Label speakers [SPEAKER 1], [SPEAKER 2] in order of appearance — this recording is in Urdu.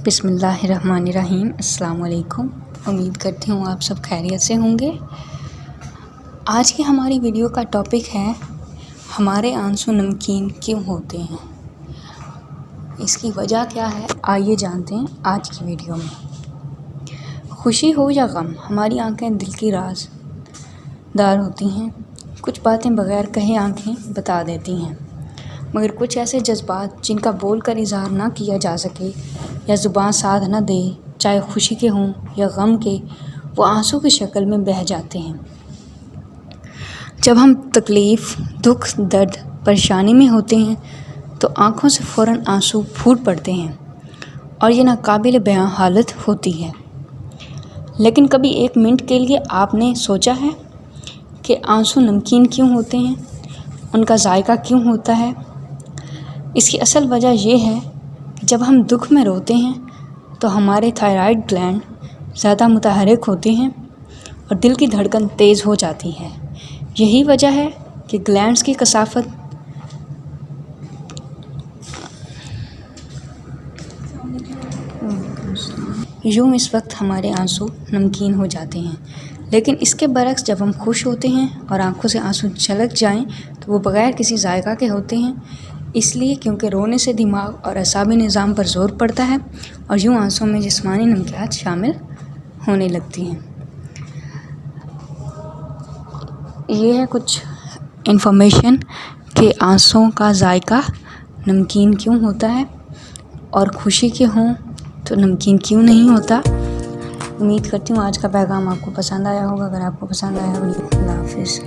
[SPEAKER 1] بسم اللہ الرحمن الرحیم۔ السلام علیکم۔ امید کرتی ہوں آپ سب خیریت سے ہوں گے۔ آج کی ہماری ویڈیو کا ٹاپک ہے ہمارے آنسو نمکین کیوں ہوتے ہیں، اس کی وجہ کیا ہے، آئیے جانتے ہیں آج کی ویڈیو میں۔ خوشی ہو یا غم، ہماری آنکھیں دل کی راز دار ہوتی ہیں۔ کچھ باتیں بغیر کہے آنکھیں بتا دیتی ہیں، مگر کچھ ایسے جذبات جن کا بول کر اظہار نہ کیا جا سکے یا زبان ساتھ نہ دے، چاہے خوشی کے ہوں یا غم کے، وہ آنسو کی شکل میں بہہ جاتے ہیں۔ جب ہم تکلیف، دکھ، درد، پریشانی میں ہوتے ہیں تو آنکھوں سے فوراً آنسو پھوٹ پڑتے ہیں اور یہ ناقابل بیاں حالت ہوتی ہے۔ لیکن کبھی ایک منٹ کے لیے آپ نے سوچا ہے کہ آنسو نمکین کیوں ہوتے ہیں، ان کا ذائقہ کیوں ہوتا ہے؟ اس کی اصل وجہ یہ ہے کہ جب ہم دکھ میں روتے ہیں تو ہمارے تھائرائیڈ گلینڈ زیادہ متحرک ہوتے ہیں اور دل کی دھڑکن تیز ہو جاتی ہے۔ یہی وجہ ہے کہ گلینڈز کی کثافت یوں اس وقت ہمارے آنسو نمکین ہو جاتے ہیں۔ لیکن اس کے برعکس جب ہم خوش ہوتے ہیں اور آنکھوں سے آنسو چھلک جائیں تو وہ بغیر کسی ذائقہ کے ہوتے ہیں، اس لیے کیونکہ رونے سے دماغ اور اعصابی نظام پر زور پڑتا ہے اور یوں آنسوں میں جسمانی نمکیات شامل ہونے لگتی ہیں۔ یہ ہے کچھ انفارمیشن کہ آنسوں کا ذائقہ نمکین کیوں ہوتا ہے اور خوشی کے ہوں تو نمکین کیوں نہیں ہوتا۔ امید کرتی ہوں آج کا پیغام آپ کو پسند آیا ہوگا۔ اگر آپ کو پسند آیا ہوگا، اللہ حافظ۔